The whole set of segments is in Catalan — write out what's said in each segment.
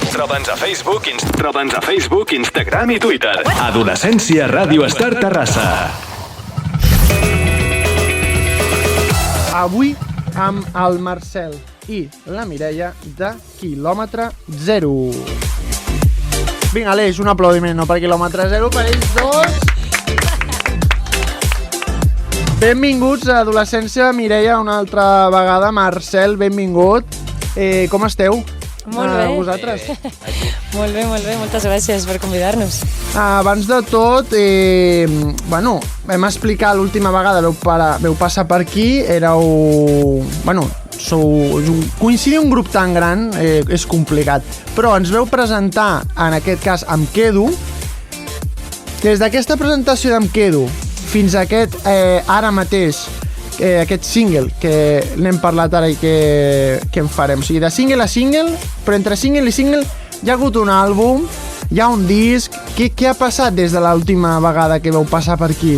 Troba'ns a Facebook, Instagram i Twitter. Adolescència Ràdio Estar Terrassa. Avui amb el Marcel i la Mireia de Quilòmetre Zero. Vinga, Aleix, un aplaudiment, no per Quilòmetre Zero, per ells dos. Benvinguts a Adolescència, Mireia, una altra vegada. Marcel, benvingut. Com esteu? Molt bé. Vosaltres? Molt bé, moltes gràcies per convidar-nos. Abans de tot, vam explicar l'última vegada, veu passar per aquí, coincidir un grup tan gran és complicat, però ens veu presentar, en aquest cas, Em Quedo. Des d'aquesta presentació d'Em Quedo fins a aquest, ara mateix, aquest single que n'hem parlat ara i que en farem. O sigui, de single a single, però entre single i single hi ha hagut un àlbum, hi ha un disc. Què ha passat des de l'última vegada que vau passar per aquí?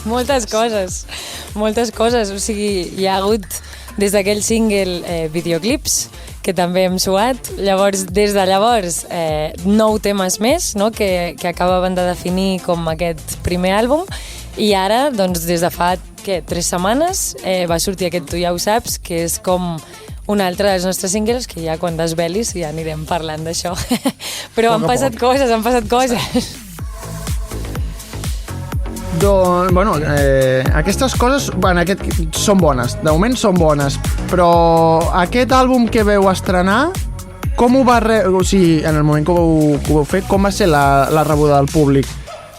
Moltes coses. O sigui, hi ha hagut des d'aquell single videoclips que també hem suat. Llavors, des de llavors, 9 temes més, no? que acabaven de definir com aquest primer àlbum. I ara, doncs, des de fa 3 setmanes va sortir aquest Tu ja ho saps, que és com un altre dels nostres singles, que ja quan desvelis ja anirem parlant d'això. Però han passat coses. Aquestes coses són bones, de moment són bones, però aquest àlbum que veu estrenar, com ho va en el moment que ho vau fer, com va ser la rebuda del públic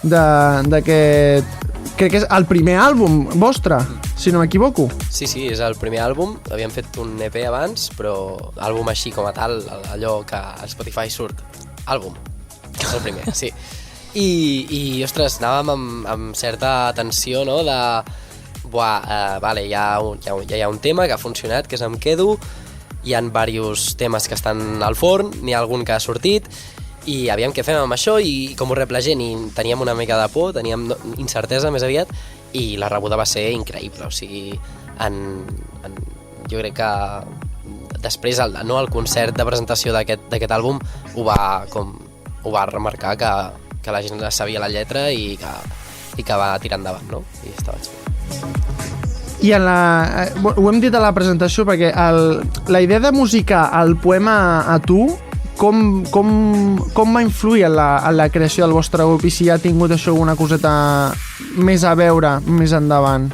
d'aquest... Crec que és el primer àlbum vostre, si no m'equivoco. Sí, és el primer àlbum. Havíem fet un EP abans, però àlbum així com a tal, allò que a Spotify surt. Àlbum. És el primer, sí. I ostres, anàvem amb certa tensió, no?, de... hi ha un tema que ha funcionat, que és Em Quedo, hi ha diversos temes que estan al forn, n'hi ha algun que ha sortit, i aviam què fem amb això, i com ho rep la gent, i teníem una mica de por, teníem incertesa més aviat, i la rebuda va ser increïble. O sigui, jo crec que després el concert de presentació d'aquest àlbum ho va remarcar, que la gent sabia la lletra i que va tirar endavant, no? I estava xulo. I ho hem dit a la presentació, perquè la idea de musicar el poema a tu, com va influir en la creació del vostre grup, i si ha tingut això alguna coseta més a veure més endavant?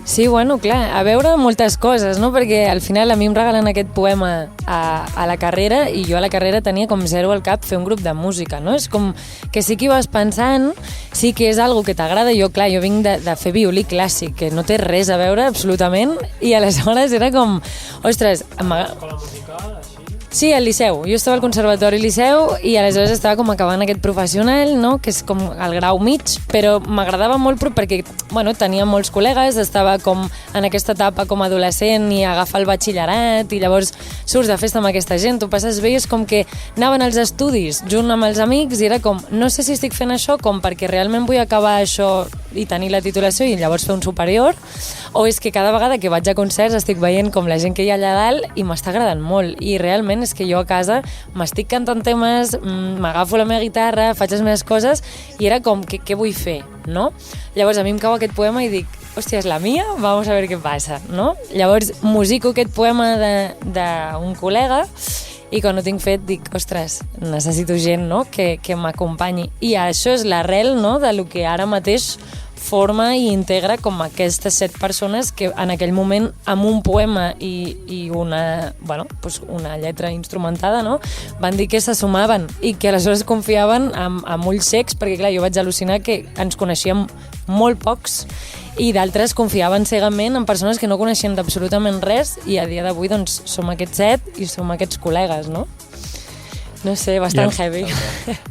Sí, clar, a veure moltes coses, no? Perquè al final a mi em regalen aquest poema a la carrera, i jo a la carrera tenia com zero al cap fer un grup de música, no? És com que sí que hi vas pensant, sí que és algo que t'agrada. Jo vinc de fer violí clàssic, que no té res a veure absolutament, i aleshores era com, ostres... Sí, al Liceu. Jo estava al Conservatori Liceu i aleshores estava com acabant aquest professional, no?, que és com el grau mig, però m'agradava molt perquè, tenia molts col·legues, estava com en aquesta etapa com adolescent i agafar el batxillerat, i llavors surts de festa amb aquesta gent, tu passes bé, i és com que anaven als estudis junt amb els amics i era com, no sé si estic fent això com perquè realment vull acabar això i tenir la titulació i llavors fer un superior, o és que cada vegada que vaig a concerts estic veient com la gent que hi ha allà dalt i m'està agradant molt, i realment és que jo a casa m'estic cantant temes, m'agafo la meva guitarra, faig les meves coses, i era com, què vull fer, no? Llavors a mi em cau aquest poema i dic, hòstia, és la mia? Vamos a ver què passa, no? Llavors musico aquest poema d'un col·lega, i quan ho tinc fet dic, ostres, necessito gent, no?, que m'acompanyi, i això és l'arrel, no?, de lo que ara mateix forma i integra com aquestes 7 persones que en aquell moment, amb un poema i una lletra instrumentada, no?, van dir que se sumaven i que aleshores confiaven amb ulls cecs, perquè clar, jo vaig al·lucinar que ens coneixíem molt pocs i d'altres confiaven cegament en persones que no coneixien d'absolutament res, i a dia d'avui doncs som aquests 7 i som aquests col·legues, no? No sé, bastant heavy.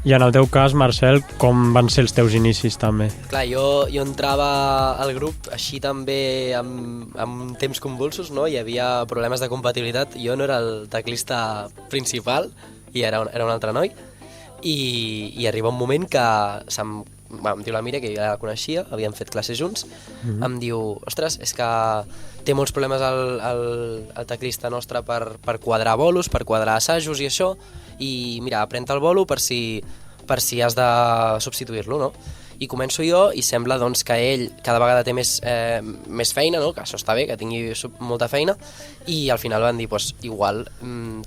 I en el teu cas, Marcel, com van ser els teus inicis també? Clar, jo entrava al grup així també amb temps convulsos, no? Hi havia problemes de compatibilitat. Jo no era el teclista principal i era un altre noi. I arriba un moment que em diu la Míria, que ja la coneixia, havíem fet classes junts, em diu, ostres, és que té molts problemes el teclista nostre per quadrar bolos, per quadrar assajos i això, i mira, aprèn el bolo per si has de substituir-lo, no? I començo jo i sembla doncs, que ell cada vegada té més feina, no? Que això està bé, que tingui molta feina, i al final van dir, pues, igual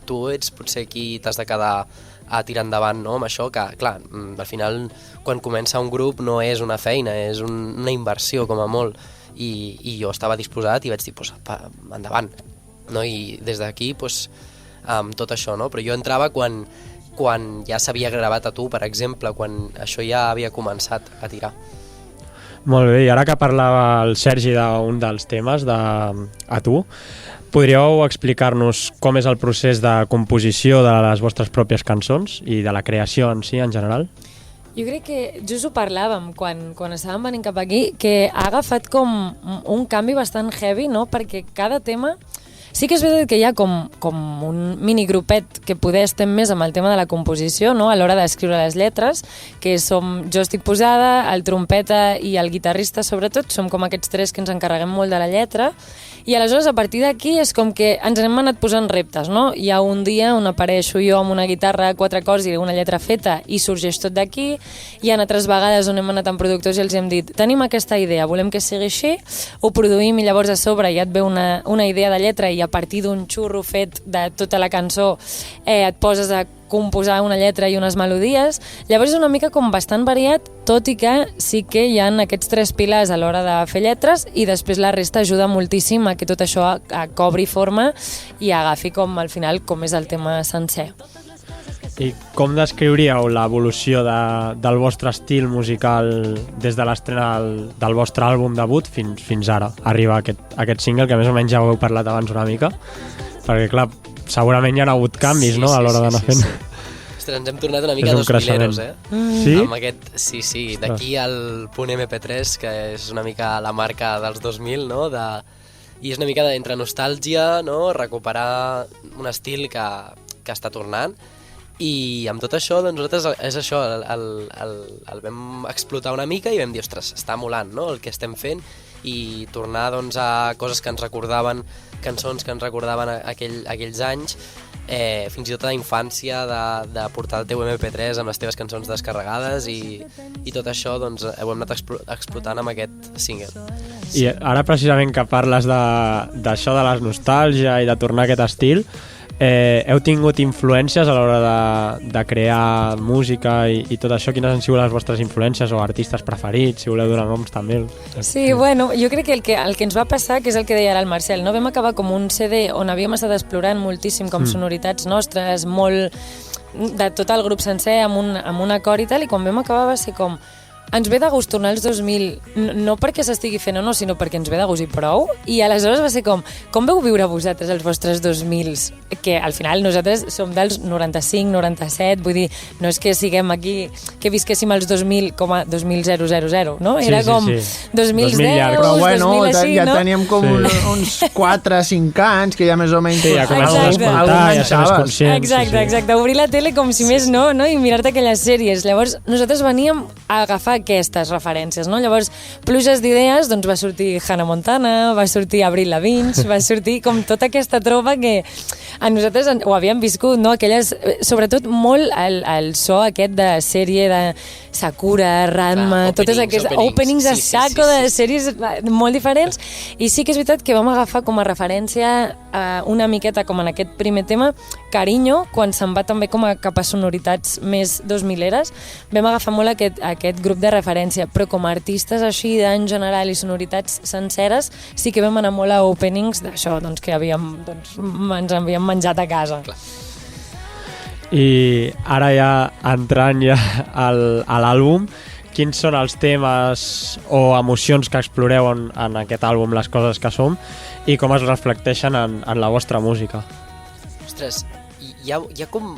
tu ets potser qui t'has de quedar a tirar endavant, no? Amb això, que clar, al final quan comença un grup no és una feina, és una inversió com a molt, i jo estava disposat i vaig dir, pues, endavant, no? I des d'aquí, pues, tot això, no? Però jo entrava quan ja s'havia gravat a tu, per exemple, quan això ja havia començat a tirar. Molt bé, i ara que parlava el Sergi d'un dels temes a tu, podríeu explicar-nos com és el procés de composició de les vostres pròpies cançons i de la creació en si, en general? Jo crec que just ho parlàvem quan estàvem venint cap aquí, que ha agafat com un canvi bastant heavy, no? Perquè cada tema... Sí que és veritat que hi ha com un minigrupet que poder estem més amb el tema de la composició, no? A l'hora d'escriure les lletres, que jo estic posada, el trompeta i el guitarrista sobretot, som com aquests tres que ens encarreguem molt de la lletra, i aleshores a partir d'aquí és com que ens hem anat posant reptes, no? Hi ha un dia on apareixo jo amb una guitarra, 4 acords i una lletra feta i sorgeix tot d'aquí, hi ha altres vegades on hem anat amb productors i els hem dit, tenim aquesta idea, volem que sigui així, ho produïm i llavors a sobre ja et ve una idea de lletra i a partir d'un xurro fet de tota la cançó et poses a composar una lletra i unes melodies. Llavors és una mica com bastant variat, tot i que sí que hi ha aquests 3 pilars a l'hora de fer lletres i després la resta ajuda moltíssim a que tot això cobri forma i agafi com al final com és el tema sencer. I com descriuríeu l'evolució del vostre estil musical des de l'estrena del vostre àlbum debut fins ara? Arriba aquest single, que més o menys ja ho heu parlat abans una mica, perquè clar, segurament hi ha hagut canvis, no?, a l'hora d'anar fent. Ostres, ens hem tornat una mica 2000eros, Sí? Amb aquest, sí, d'aquí al punt MP3, que és una mica la marca dels 2000, no?, i és una mica entre nostàlgia, no?, recuperar un estil que està tornant, i amb tot això, doncs nosaltres és això, el vam explotar una mica i vam dir, ostres, està molant, no?, el que estem fent, i tornar doncs, a coses que ens recordaven, cançons que ens recordaven aquells anys, fins i tot a la infància de portar el teu MP3 amb les teves cançons descarregades i tot això doncs, ho hem anat explotant amb aquest single. I ara precisament que parles d'això de la nostàlgia i de tornar a aquest estil, heu tingut influències a l'hora de crear música i tot això? Quines han sigut les vostres influències o artistes preferits, si voleu donar noms també? Sí, bueno, jo crec que el que ens va passar, que és el que deia ara el Marcel, no? Vam acabar com un CD on havíem estat explorant moltíssim com sonoritats nostres, molt de tot el grup sencer amb un acord i tal, i quan vam acabar va ser com... Ens ve de gust tornar als 2000, no perquè s'estigui fent o no, sinó perquè ens ve de gust i prou, i aleshores va ser com veu viure vosaltres els vostres 2000s? Que al final nosaltres som dels 95, 97, vull dir, no és que siguem aquí, que visquéssim els 2000 com a 2000, no? Era com 2010, però bueno, 2000 així, ja no? teníem com uns 4-5 anys que ja més o menys... Sí, ja comences a escoltar, ja som més conscients. Exacte, obrir la tele com si més no, i mirar-te aquelles sèries. Llavors nosaltres veníem a agafar aquestes referències, no? Llavors, pluges d'idees, doncs va sortir Hannah Montana, va sortir Avril Lavigne, va sortir com tota aquesta tropa que a nosaltres ho havíem viscut, no? Aquelles, sobretot molt el so aquest de sèrie de Sakura, Ranma, totes aquestes openings a saco de sèries molt diferents, i sí que és veritat que vam agafar com a referència una miqueta com en aquest primer tema Carinyo, quan se'n va també com cap a sonoritats més 2000eres, vam agafar molt aquest grup de referència, però com a artistes així en general i sonoritats senceres sí que vam anar molt a openings d'això, doncs que ens havíem menjat a casa. Clar. I ara ja entrant a l'àlbum, quins són els temes o emocions que exploreu en aquest àlbum, les coses que som, i com es reflecteixen en la vostra música? Ostres, hi ha com...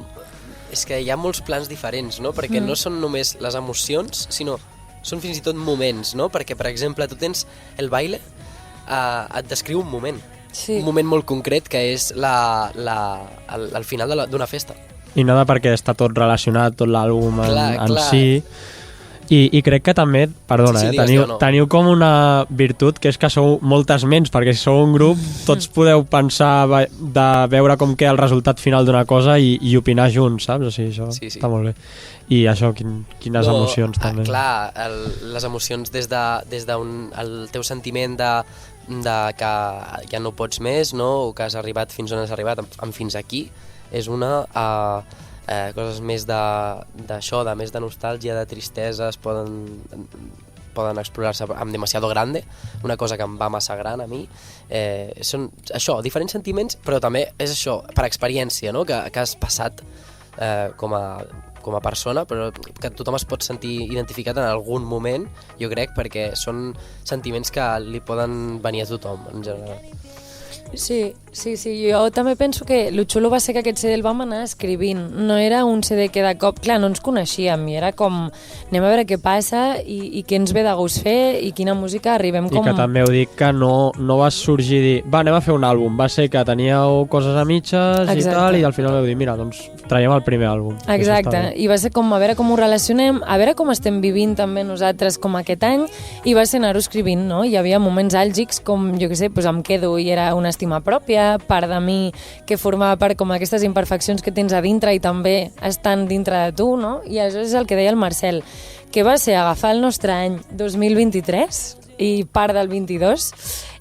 És que hi ha molts plans diferents, no? Perquè no són només les emocions, sinó són fins i tot moments, no? Perquè, per exemple, tu tens el baile, et descriu un moment. Sí. Un moment molt concret que és el final d'una festa. I no de perquè està tot relacionat, tot l'àlbum en si. I crec que també, perdona, Sí, digues, teniu com una virtut que és que sou moltes ments, perquè si sou un grup tots podeu pensar de veure com queda el resultat final d'una cosa i opinar junts, saps? O sigui, això està molt bé. I això, quines emocions també. Clar, les emocions des del teu sentiment de que ja no pots més, no? O que has arribat fins on has arribat, amb fins aquí, és una... coses més d'això, de més de nostàlgia, de tristesa, poden explorar-se amb demasiado grande, una cosa que em va massa gran a mi. Són això, diferents sentiments, però també és això, per experiència, no? que has passat com a persona, però que tothom es pot sentir identificat en algun moment, jo crec, perquè són sentiments que li poden venir a tothom, en general. Sí, jo també penso que el xulo va ser que aquest CD el vam anar escrivint, no era un CD que de cop, clar, no ens coneixíem i era com, anem a veure què passa i què ens ve de gust fer i quina música arribem com... I que també heu dit que no va sorgir dir, va, anem a fer un àlbum, va ser que teníeu coses a mitges i tal, i al final vau dir, mira, doncs traiem el primer àlbum. Exacte, i va ser com a veure com ho relacionem, a veure com estem vivint també nosaltres com aquest any, i va ser anar-ho escrivint, no? Hi havia moments àlgics com, jo què sé, doncs em quedo i era una estima pròpia, part de mi que formava part com aquestes imperfeccions que tens a dintre i també estan dintre de tu, no? I això és el que deia el Marcel, que va ser agafar el nostre any 2023 i part del 22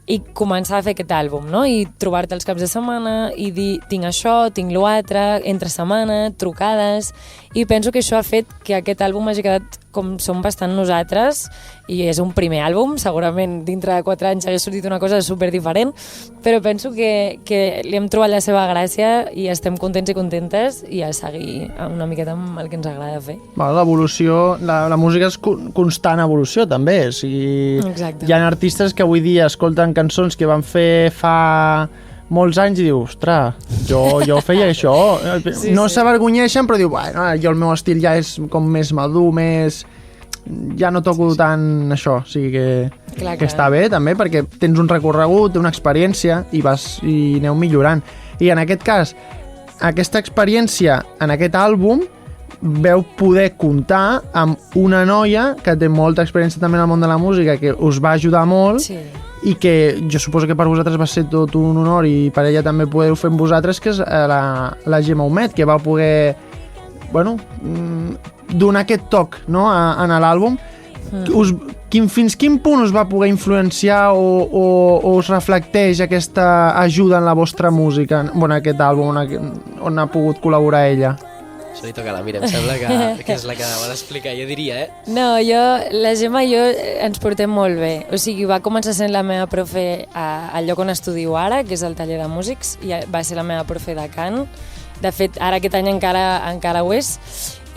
i començar a fer aquest àlbum, no? I trobar-te els caps de setmana i dir, tinc això, tinc l'altre, entre setmana, trucades, i penso que això ha fet que aquest àlbum hagi quedat com som bastant nosaltres, i és un primer àlbum, segurament dintre de 4 anys hagués sortit una cosa super diferent, però penso que li hem trobat la seva gràcia i estem contents i contentes i a seguir una miqueta amb el que ens agrada fer. L'evolució, la música és constant evolució també, o sigui, hi ha artistes que avui dia escolten cançons que van fer fa molts anys i diu, ostres, jo feia això. No s'avergonyeixen, però diu, bueno, jo el meu estil ja és com més madur, ja no toco tant això, o sigui que està bé també, perquè tens un recorregut, una experiència i aneu millorant. I en aquest cas, aquesta experiència en aquest àlbum veu poder comptar amb una noia que té molta experiència també en el món de la música, que us va ajudar molt, i que jo suposo que per vosaltres va ser tot un honor i per ella també podeu fer amb vosaltres, que és la Gemma Humet, que va poder donar aquest toc, no, en l'àlbum. Fins quin punt us va poder influenciar o us reflecteix aquesta ajuda en la vostra música, en aquest àlbum on ha pogut col·laborar ella? Això li toca a la Mira, em sembla que és la que vol explicar, jo diria, No, la Gemma i jo ens portem molt bé. O sigui, va començar sent la meva profe al lloc on estudio ara, que és el taller de músics, i va ser la meva profe de cant. De fet, ara aquest any encara ho és.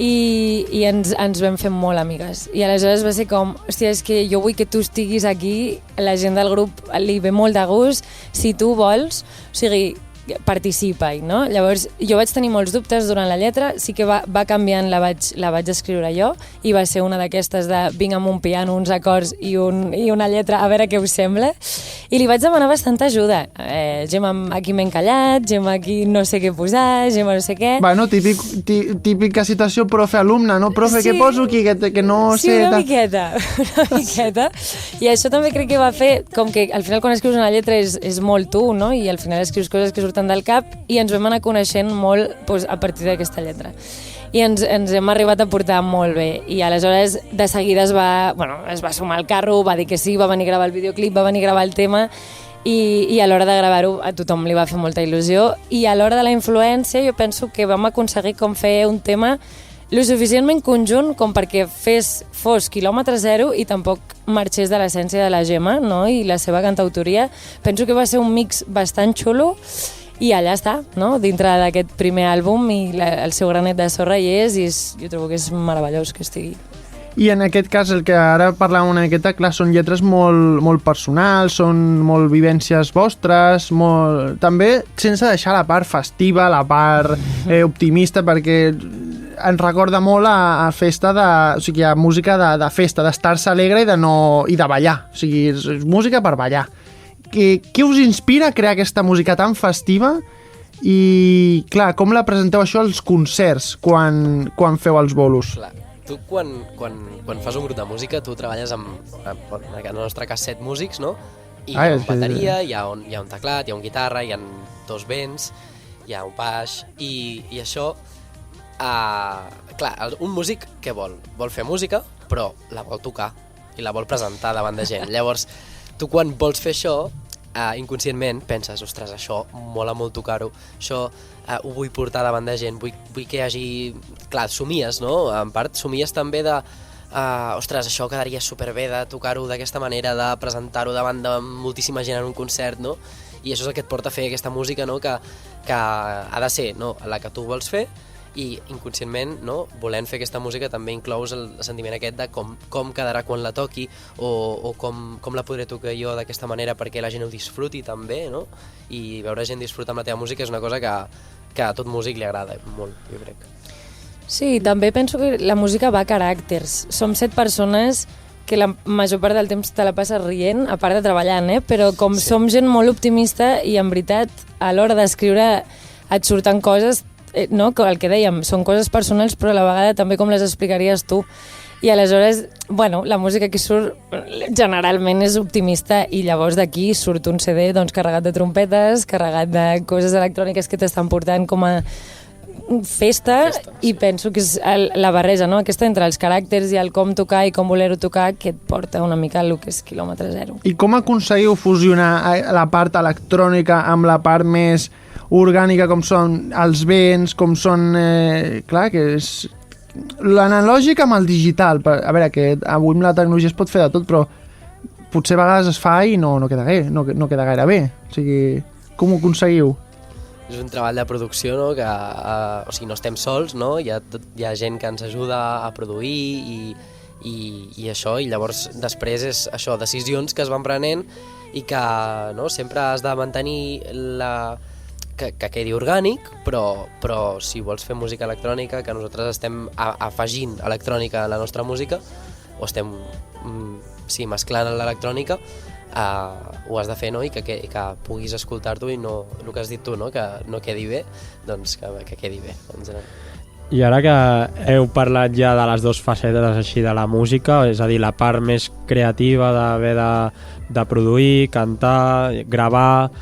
I ens vam fer molt amigues. I aleshores va ser com, hòstia, és que jo vull que tu estiguis aquí, la gent del grup li ve molt de gust, si tu vols, o sigui, participa-hi, no? Llavors, jo vaig tenir molts dubtes durant la lletra, sí que va canviant, la vaig escriure jo, i va ser una d'aquestes de vinc amb un piano, uns acords i una lletra, a veure què us sembla, i li vaig demanar bastanta ajuda. Gemma, aquí m'he encallat, Gemma, aquí no sé què posar, Gemma no sé què... Bueno, típica situació profe-alumne, no? Profe, què poso aquí, que no sé... Sí, una miqueta. I això també crec que va fer, com que al final quan escrius una lletra és molt tu, no? I al final escrius coses que surten del cap, i ens vam anar coneixent molt a partir d'aquesta lletra. I ens hem arribat a portar molt bé, i aleshores de seguida es va sumar al carro, va dir que sí, va venir a gravar el videoclip, va venir a gravar el tema, i a l'hora de gravar-ho a tothom li va fer molta il·lusió, i a l'hora de la influència jo penso que vam aconseguir com fer un tema lo suficientment conjunt com perquè fos quilòmetre zero i tampoc marxés de l'essència de la Gemma, no? I la seva cantautoria. Penso que va ser un mix bastant xulo, i allà està, no? Dintre d'aquest primer àlbum, i el seu granet de sorra hi és, i jo trobo que és meravellós que estigui. I en aquest cas, el que ara parlàvem una miqueta, clar, són lletres molt personals, són molt vivències vostres, també sense deixar la part festiva, la part optimista, perquè ens recorda molt a festa o sigui, a música de festa, d'estar-se alegre i de ballar, o sigui, és música per ballar. Què us inspira a crear aquesta música tan festiva i, clar, com la presenteu això als concerts quan feu els bolos? Clar, tu quan fas un grup de música, tu treballes amb, en el nostre cas, 7 músics, no? I hi ha una bateria, hi ha un teclat, hi ha un guitarra, hi ha 2 vents, hi ha un baix, i això, clar, un músic què vol? Vol fer música, però la vol tocar i la vol presentar davant de gent. Llavors, tu quan vols fer això, inconscientment penses, ostres, això mola molt tocar-ho, això ho vull portar davant de gent, vull que hi hagi... Clar, somies, no? En part, somies també de... ostres, això quedaria superbé de tocar-ho d'aquesta manera, de presentar-ho davant de moltíssima gent en un concert, no? I això és el que et porta a fer aquesta música, no? Que ha de ser, no? La que tu vols fer, i inconscientment, no, volent fer aquesta música també inclous el sentiment aquest de com quedarà quan la toqui o com la podré tocar jo d'aquesta manera perquè la gent ho disfruti també, no? I veure gent disfrutar amb la teva música és una cosa que a tot músic li agrada molt, jo crec. Sí, també penso que la música va a caràcters. Som 7 persones que la major part del temps te la passes rient, a part de treballant, però com som gent molt optimista i en veritat a l'hora d'escriure et surten coses, no? El que dèiem, són coses personals però a la vegada també com les explicaries tu. I aleshores, bueno, la música que surt generalment és optimista i llavors d'aquí surt un CD doncs, carregat de trompetes, carregat de coses electròniques que t'estan portant com a festa i penso que és la barreja, no? Aquesta entre els caràcters i el com tocar i com voler-ho tocar que et porta una mica al que és quilòmetre zero. I com aconseguiu fusionar la part electrònica amb la part més orgànica, com són els vents, com són... clar, que és... L'analògic amb el digital. A veure, que avui amb la tecnologia es pot fer de tot, però potser a vegades es fa i no queda gaire bé. O sigui, com ho aconseguiu? És un treball de producció, no? Que, o sigui, no estem sols, no? Hi ha gent que ens ajuda a produir i això, i llavors després és això, decisions que es van prenent i que no? Sempre has de mantenir que quedi orgànic, però si vols fer música electrònica, que nosaltres estem afegint electrònica a la nostra música, o estem mesclant l'electrònica, ho has de fer, no? I que puguis escoltar-t'ho i no, el que has dit tu, no? Que no quedi bé, doncs que quedi bé. I ara que heu parlat ja de les 2 facetes així de la música, és a dir, la part més creativa d'haver de produir, cantar, gravar,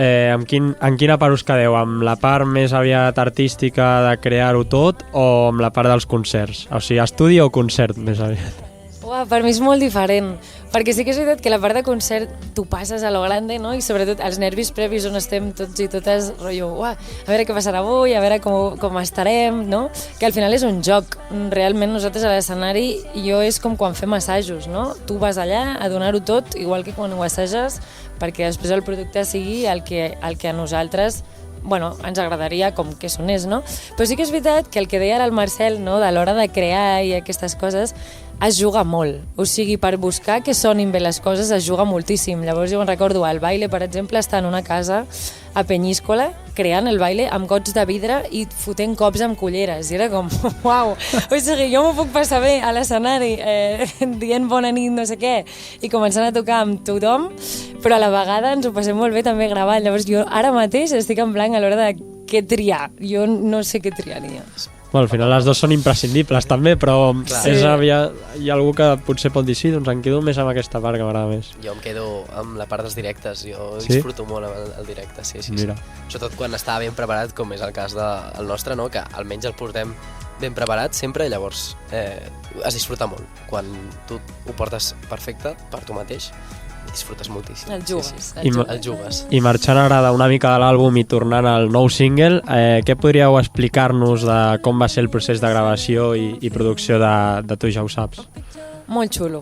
en quina part us quedeu? Amb la part més aviat artística de crear-ho tot o amb la part dels concerts? O sigui, estudi o concert més aviat? Uau, per mi és molt diferent, perquè sí que és veritat que la part de concert tu passes a lo grande, no? I sobretot els nervis previs on estem tots i totes, rotllo, uah, a veure què passarà avui, a veure com estarem, no? Que al final és un joc. Realment nosaltres a l'escenari, jo és com quan fem assajos, no? Tu vas allà a donar-ho tot, igual que quan ho assages, perquè després el producte sigui el que a nosaltres ens agradaria com que sonés, no? Però sí que és veritat que el que deia ara el Marcel, no? De l'hora de crear i aquestes coses, es juga molt. O sigui, per buscar que sonin bé les coses es juga moltíssim. Llavors jo me'n recordo, al baile, per exemple, estar en una casa a Penyíscola creant el baile amb gots de vidre i fotent cops amb culleres. I era com, uau! O sigui, jo m'ho puc passar bé a l'escenari dient bona nit, no sé què, i començant a tocar amb tothom, però a la vegada ens ho passem molt bé també gravant. Llavors jo ara mateix estic en blanc a l'hora de què triar. Jo no sé què triaria. Bueno, al final les 2 són imprescindibles també, però hi ha algú que potser pot dir sí, doncs em quedo més amb aquesta part que m'agrada més. Jo em quedo amb la part dels directes, jo disfruto molt el directe, sí. Sobretot quan està ben preparat, com és el cas del nostre, no? Que almenys el portem ben preparat sempre i llavors es disfruta molt. Quan tu ho portes perfecte per tu mateix, disfrutes moltíssim. El jugues. Sí. El jugues. I marxant ara una mica de l'àlbum i tornant al nou single, què podríeu explicar-nos de com va ser el procés de gravació i producció de Tu ja ho saps? Molt xulo,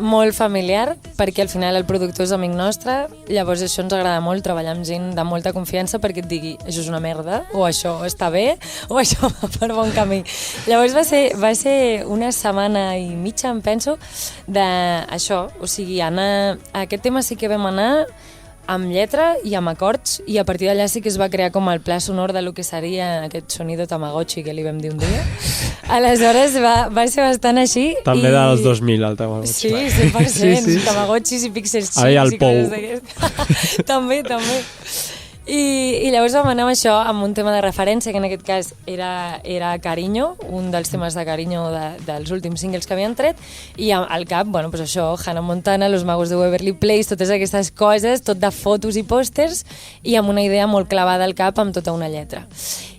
molt familiar, perquè al final el productor és amic nostre, llavors això ens agrada molt, treballar amb gent de molta confiança perquè et digui això és una merda, o això està bé, o això va per bon camí. Llavors va ser una setmana i mitja, em penso, d'això, o sigui, anar... Aquest tema sí que vam anar amb lletra i amb acords, i a partir d'allà sí que es va crear com el pla sonor de lo que seria aquest sonido Tamagotchi que li vam dir un dia. Aleshores va ser bastant així. També dels 2000 el Tamagotchi. Sí, 100%, Tamagotchis i píxels xics i coses d'aquestes. També. I llavors vam anar amb això, amb un tema de referència, que en aquest cas era Cariño, un dels temes de Cariño dels últims singles que havien tret, i al cap, bueno, pues això, Hannah Montana, Los Magos de Waverly Place, totes aquestes coses, tot de fotos i pòsters, i amb una idea molt clavada al cap, amb tota una lletra.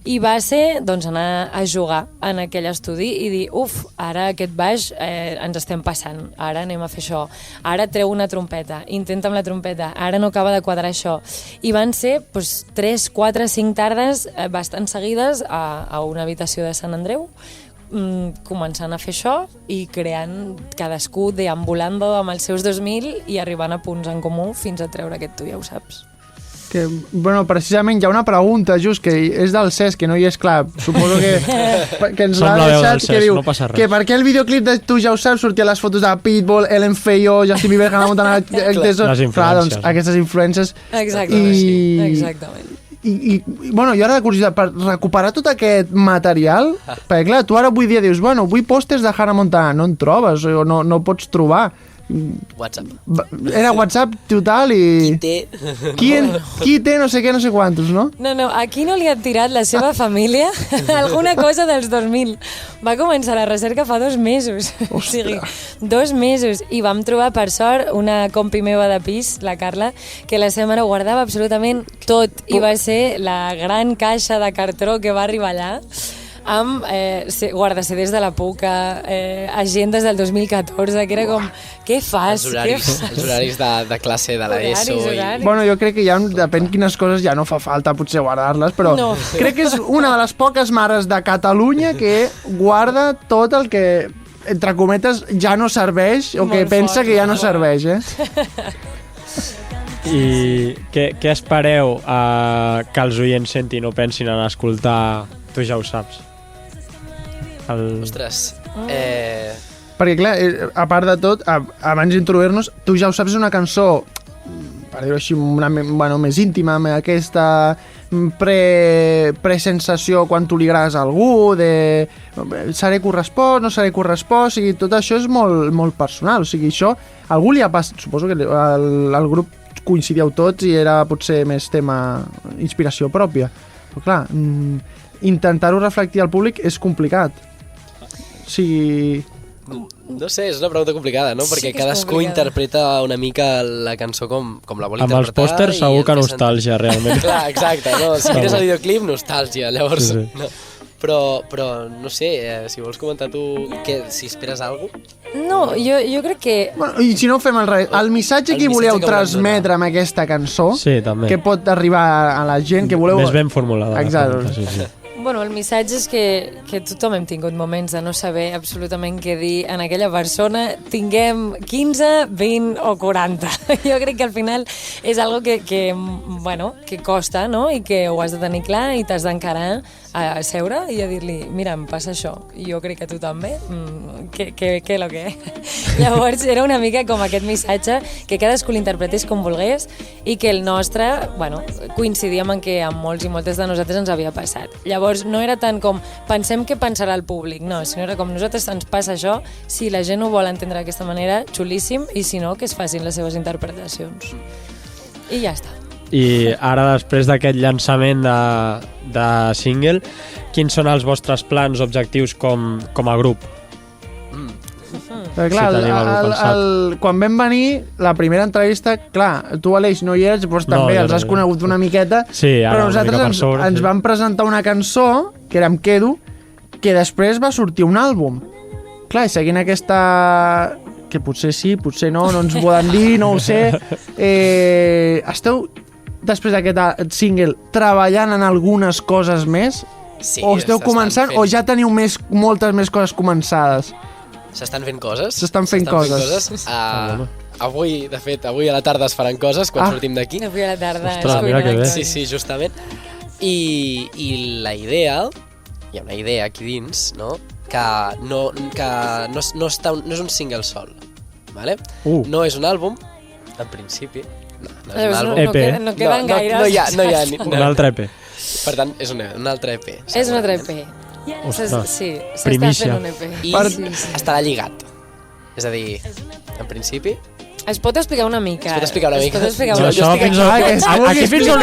I va ser, doncs, anar a jugar en aquell estudi i dir, ara aquest baix ens estem passant, ara anem a fer això, ara treu una trompeta, intenta amb la trompeta, ara no acaba de quadrar això. I van ser 3, 4, 5 tardes bastant seguides a una habitació de Sant Andreu, començant a fer això i creant cadascú deambulando amb els seus 2000 i arribant a punts en comú fins a treure aquest Tu ja ho saps. Que, bueno, precisament hi ha una pregunta just que és del Cesc, que no hi és clar, suposo que ens l'ha deixat, que diu que per què el videoclip de Tu ja ho saps sortia les fotos de Pitbull, Ellen Feio, Justin Bieber, Hannah Montana, clar, doncs aquestes influències. Exactament. I bueno, jo ara de curiositat, per recuperar tot aquest material, perquè clar, tu ara avui dia dius, bueno, vull pòsters de Hannah Montana, no en trobes, o no pots trobar. WhatsApp. Era WhatsApp total i... Qui té no sé què, no sé quantos, no? No, aquí no li ha tirat la seva família alguna cosa dels 2000. Va començar la recerca fa 2 mesos. O sigui, 2 mesos. I vam trobar, per sort, una compi meva de pis, la Carla, que la seva mare guardava absolutament tot. I va ser la gran caixa de cartró que va arribar allà, amb guarda-CDs de la Puca, agendes del 2014, que era com, què fas? Els horaris de classe de l'ESO. Bueno, jo crec que ja, depèn quines coses, ja no fa falta potser guardar-les, però crec que és una de les poques mares de Catalunya que guarda tot el que, entre cometes, ja no serveix, o que pensa que ja no serveix, I què espereu que els oients sentin o pensin en escoltar Tu ja ho saps? Ostres, perquè clar, a part de tot, abans d'introduir-nos, Tu ja ho saps és una cançó, per dir-ho així, més íntima, amb aquesta presensació quan tu li agrades a algú, de seré correspost, no seré correspost, o sigui, tot això és molt, molt personal, o sigui, això algú li ha passat, suposo que el grup coincidíeu tots i era potser més tema inspiració pròpia, però clar, intentar-ho reflectir al públic és complicat. O sigui... No sé, és una pregunta complicada, no? Perquè cadascú interpreta una mica la cançó com la vol interpretar. Amb els pòsters segur que nostàlgia, realment. Clar, exacte, no? Si mires el videoclip, nostàlgia, llavors... Sí. No. Però no sé, si vols comentar tu si esperes alguna cosa. No, jo crec que... Bueno, i si no ho fem al revés, el missatge que voleu transmetre amb aquesta cançó, que pot arribar a la gent que voleu... Més ben formulada. Exacte. Sí. Bueno, el missatge és que tothom hem tingut moments de no saber absolutament què dir en aquella persona, tinguem 15, 20 o 40. Jo crec que al final és algo que costa, no? I que ho has de tenir clar i t'has d'encarar a seure i a dir-li, mira, em passa això, i jo crec que tu també, què lo que? Llavors era una mica com aquest missatge, que cadascú l'interpretés com volgués i que el nostre, coincidíem en que a molts i moltes de nosaltres ens havia passat. Llavors no era tant com pensem què pensarà el públic, no, sinó era com nosaltres ens passa això, si la gent ho vol entendre d'aquesta manera, xulíssim, i si no, que es facin les seves interpretacions. I ja està. I ara, després d'aquest llançament de single, quins són els vostres plans, objectius com a grup? Clar, quan vam venir, la primera entrevista, clar, tu Aleix no hi eres, doncs també els has conegut una miqueta, però nosaltres ens vam presentar una cançó, que era Em quedo, que després va sortir un àlbum. Clar, i seguint aquesta... que potser sí, potser no ens ho poden dir, no ho sé. Esteu, després d'aquest single, treballant en algunes coses més? Sí, o esteu començant, o ja teniu moltes més coses començades? S'estan fent coses. S'estan fent coses. Avui, de fet, avui a la tarda es faran coses quan sortim d'aquí. Avui a la tarda. Ostres, mira que bé. Sí, justament. I la idea, hi ha una idea aquí dins, no? Que no és un single sol, vale? No és un àlbum, en principi. No és un àlbum. EP. No queden gaires. No hi ha un altre EP. Per tant, és un altre EP. És un altre EP. Ostres, sí, s'està fent un EP. I estarà lligat. És a dir, en principi, Es pot explicar una mica. Es pot explicar una mica. Es pot explicar Jo una això mica. fins aquí fins on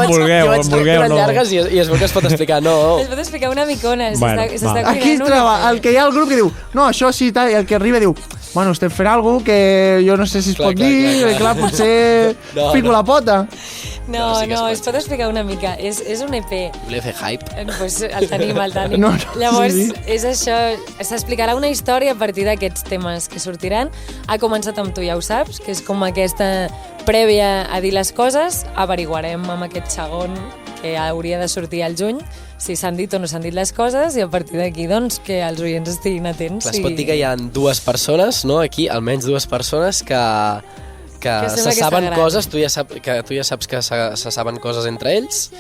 vulgueu, Jo vaig on vulgueu. fer No. llargues i es veu que es pot explicar. No, Es pot explicar una micona. Bueno, S'està va. Aquí es cuidant troba una el que hi ha al grup que diu no, això sí, tal, i el que arriba diu bueno, estem fent alguna cosa que jo no sé si es Clar, pot clar, dir, clar, clar. potser No, fico no. la pota. No, sí que es no, pot. es pot explicar una mica. És un EP. volia fer hype. Pues el tenim. No, no, Llavors, sí. és això, s'explicarà una història a partir d'aquests temes que sortiran. Ha començat amb Tu ja ho saps, que és com aquesta prèvia a dir les coses. Averiguarem amb aquest segon que hauria de sortir al juny si s'han dit o no s'han dit les coses i a partir d'aquí, doncs, que els oients estiguin atents. Clar, es pot dir que hi ha dues persones, no? Aquí, almenys dues persones que sembla se que saben s'agraden. coses, tu ja saps que se saben coses entre ells,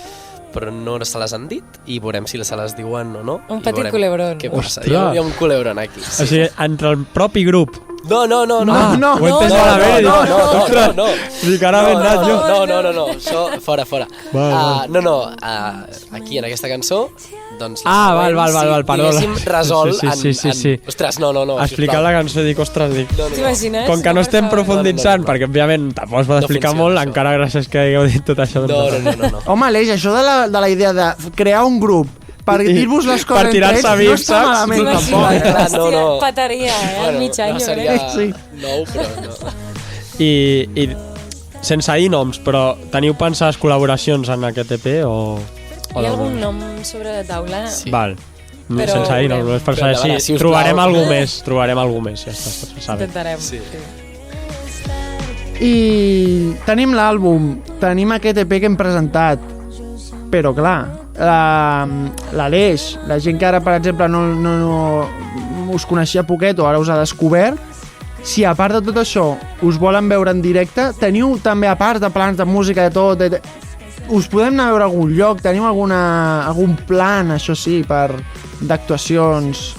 però no se les han dit i veurem si se les diuen o no. Un i petit veurem culebrón. Què passa? Ostres. Hi ha un culebron aquí. O sigui, entre el propi grup. No. No, ho he no, entès no, malament. no, Ostres, no. dic, ara ben anat jo. No, això fora. Val. Aquí en aquesta cançó, doncs... Val, perdó. Diguéssim, resol Sí. Ostres, no. Explicar la cançó, dic, ostres, dic... T'imagines? Com que no estem Per favor. profunditzant, perquè òbviament tampoc es pot explicar funciona, molt, això. encara gràcies que hagueu dit tot això. No. Home, Aleix, això de la idea de crear un grup per dir-vos les coses Per tirar-se entre ells, no bifs, està saps? malament T'imagines? tampoc. Clar, no. Hòstia, pataria, al mig any. no jo seria crec. Sí. nou, però no. I sense dir noms, però teniu pensades col·laboracions en aquest EP o Hi ha algun nom sobre la taula? Sí. Val. No, Però sense dir noms, veurem. no és per Però saber endavant, si si us trobarem plau. algú més, ja està, se sabe. Intentarem. Sí. I tenim l'àlbum, tenim aquest EP que hem presentat, però clar, l'Aleix, la gent que ara, per exemple, no us coneixia poquet o ara us ha descobert, si a part de tot això us volen veure en directe, teniu també, a part de plans de música, de tot, us podem anar a veure a algun lloc, teniu algun plan, això sí, d'actuacions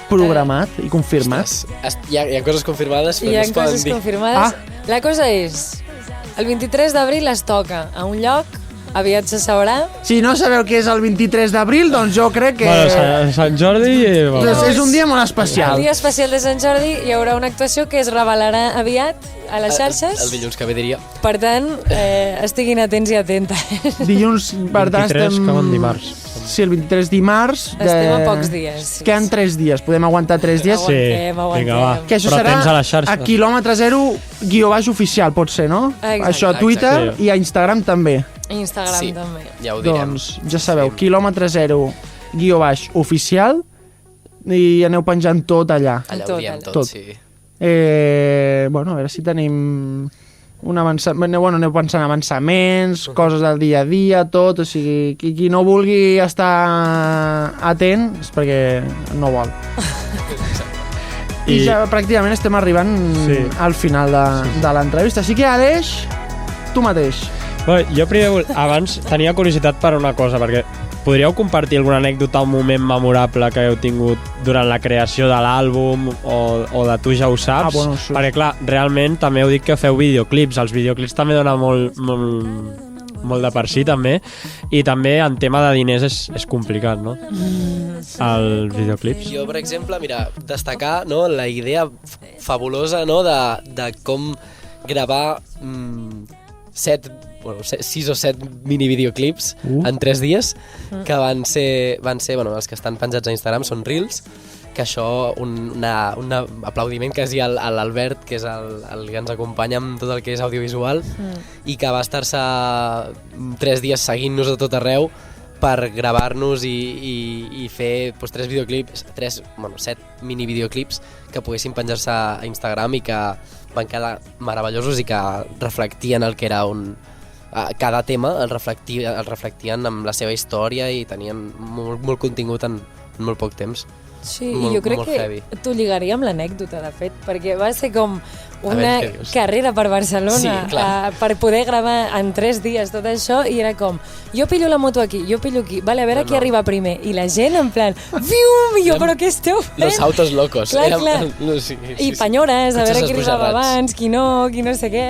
programat i confirmat? Ostres, hi ha coses confirmades, però Hi no ha es poden coses dir. confirmades. La cosa és, el 23 d'abril es toca a un lloc, aviat se sabrà. Si no sabeu què és el 23 d'abril, doncs jo crec que... Bueno, Sant Jordi... Doncs és un dia molt especial. El dia especial de Sant Jordi hi haurà una actuació que es revelarà aviat a les xarxes. El dilluns que ve diria. Per tant, estiguin atents i atentes. Dilluns, per tant, 23 estem... com en dimarts. Sí, el 23 dimarts. Estem a pocs dies. Sí. Queden 3 dies, podem aguantar 3 dies. Aguantem. Vinga, va. Que això Però serà atents a les xarxes. a quilòmetre 0 _ oficial, pot ser, no? Exacte. Això a Twitter Exacte. i a Instagram també. Instagram Sí. també. Ja ho direm. Doncs ja sabeu, quilòmetre 0 _ oficial i aneu penjant tot allà. Allà Tot, ho diem allà. tot, Tot. sí. Bueno, a veure si tenim un avançament, aneu pensant avançaments, coses del dia a dia, tot, o sigui, qui no vulgui estar atent és perquè no vol. I ja pràcticament estem arribant al final de l'entrevista. Així que, Aleix, tu mateix. Bé, jo primer, abans tenia curiositat per una cosa, perquè podríeu compartir alguna anècdota, un moment memorable que heu tingut durant la creació de l'àlbum o de Tu ja ho saps? Bueno, sí. Perquè, clar, realment també heu dit que feu videoclips. Els videoclips també donen molt de per si, també. I també en tema de diners és complicat, no? Els videoclips. Jo, per exemple, mira, destacar, no, la idea fabulosa, no, de com gravar 6 o 7 mini videoclips en 3 dies, que van ser bueno, els que estan penjats a Instagram són Reels, que això, un aplaudiment quasi a l'Albert, que és el que ens acompanya amb tot el que és audiovisual, i que va estar-se 3 dies seguint-nos a tot arreu per gravar-nos i fer 3 videoclips, 7 mini videoclips que poguessin penjar-se a Instagram i que van quedar meravellosos i que reflectien el que era cada tema, el reflectien amb la seva història i tenien molt contingut en molt poc temps. Sí, Molt- i jo crec molt que heavy. t'ho lligaria amb l'anècdota, de fet, perquè va ser com veure una què dius. carrera per Barcelona Sí, clar. per poder gravar en 3 dies tot això, i era com, jo pillo la moto aquí, jo pillo aquí, vale, a veure qui arriba primer, i la gent en plan, viu, i jo, però què esteu fent? Los autos locos. Clar, Érem- clar. no, sí, I penyores, a veure Cotxes qui arribava esbojarrats. abans, qui no sé què.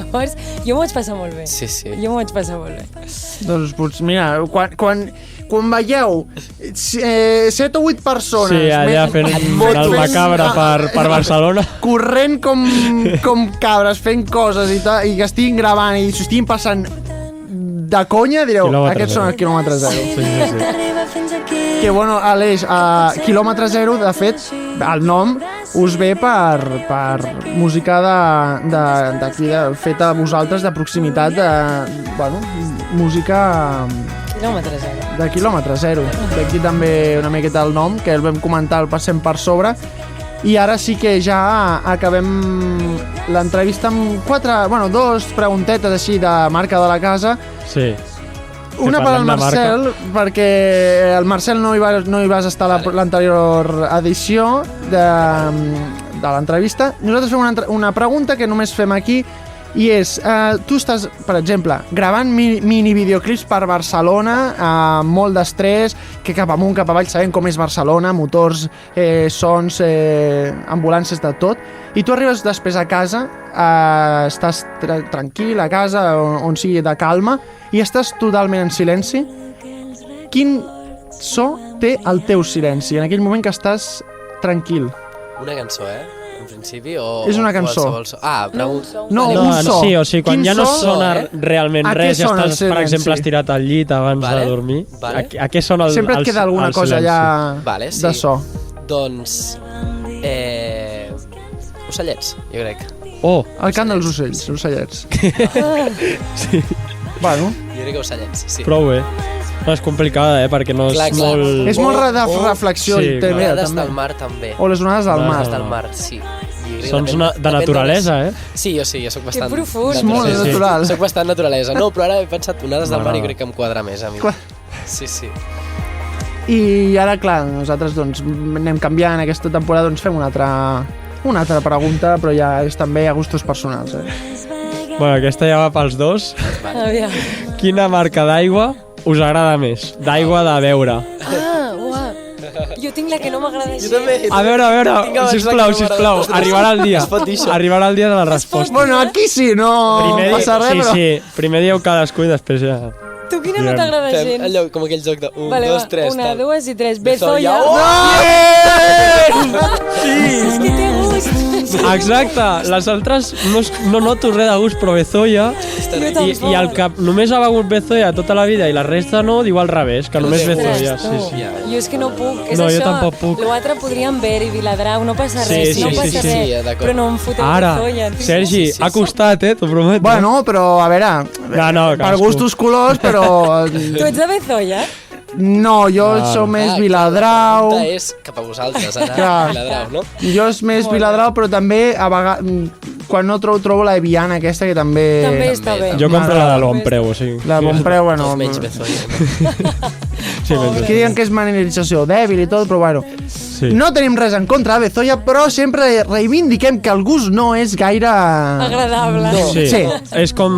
Llavors, jo m'ho vaig passar molt bé. Sí. Jo m'ho vaig passar molt bé. Doncs, mira, quan veieu 7 o 8 persones... Sí, allà fent el macabre per Barcelona. Corrent com cabres, fent coses i que estiguin gravant i s'ho estiguin passant de conya, direu, aquests són els quilòmetre zero. Sí. Que bueno, Aleix, quilòmetre zero, de fet, el nom us ve per música d'aquí, feta a vosaltres, de proximitat, música Quilòmetre zero. de quilòmetre zero. D'aquí també una miqueta el nom, que el vam comentar, el passem per sobre. I ara sí que ja acabem l'entrevista amb dos preguntetes així de marca de la casa. Sí. Una per al Marcel, perquè el Marcel no hi vas estar a l'anterior edició de l'entrevista. Nosaltres fem una pregunta que només fem aquí, i és, tu estàs, per exemple, gravant mini videoclips per Barcelona, molt d'estrès, que cap amunt, cap avall, sabent com és Barcelona, motors, sons, ambulàncies, de tot, i tu arribes després a casa, estàs tranquil a casa, on sigui de calma, i estàs totalment en silenci. Quin so té el teu silenci en aquell moment que estàs tranquil? Una cançó, en principi, És una cançó. No, un so. Sí, o sigui, quan Quin ja no so? sona realment A res, què ja sona el estàs, per silenci? exemple, estirat al llit abans de dormir. Vale. A què sona el Sempre et queda alguna cosa allà sí. de so. Doncs... ocellets, jo crec. Oh, El cant dels ocells, ocellets. sí, Bueno, Jo crec que ocellets, sí. prou bé. No, és complicada, perquè no és Clar, clar. molt... és molt de reflexió. sí, i té, clar. mira, Onades també. del mar, també. O les onades del mar. Onades del mar, sí. Sons de naturalesa, Sí, jo soc bastant... Que profund. És molt Sí, sí. natural. Soc bastant naturalesa. No, però ara he pensat onades del mar i M'agrada. crec que em quadra més a mi. Clar. Sí, sí. I ara, clar, nosaltres doncs, anem canviant aquesta temporada, doncs fem una altra pregunta, però ja és també a gustos personals. Bueno, aquesta ja va pels dos. Aviam. Quina marca d'aigua us agrada més? D'aigua de beure. Uah. Jo tinc la que no m'agrada gens. A veure, sisplau, arribarà el dia. Es pot dir això. Arribarà el dia de la resposta. Bueno, aquí sí, no passa res, però... Sí, primer dieu cadascú i després ja... Tu quina no t'agrada Fem gens? allò, com aquell joc de 1, 2, 3, Una, tal. dues i tres. Bezoya. Bezoya. És que té gust. Exacte, les altres no noto res de gust, però Bezoya i el que només ha begut Bezoya tota la vida i la resta no, diu al revés, que només Bezoya. Sí. Jo és que no puc, és No, això. jo tampoc puc. L'altre podríem ver i Viladrau, no passa Sí, res, sí, no sí, passa sí, res, d'acord. però no em foteu Ara, Bezoya. Sergi, ha costat, t'ho prometo. Bueno, però, a veure, No, per cadascú. gustos colors, però... Tu ets de Bezoya? No, jo sóc més Viladrau. La és cap a vosaltres, ara. Clar. Viladrau, no? Jo és més Viladrau, però també a vegades quan no trobo la Eviana aquesta, que també... També està bé. Jo compro la de bon preu, o sigui. La bon preu, bueno... Els menys Bezoya. Sí, menys Que diuen que és mineralització dèbil i tot, però bueno... Sí. No tenim res en contra de Bezoya, però sempre reivindiquem que el gust no és gaire... Agradable. Sí. Sí. És com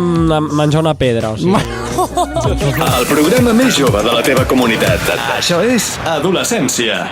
menjar una pedra, o sigui. El programa més jove de la teva comunitat. Això és Adolescència.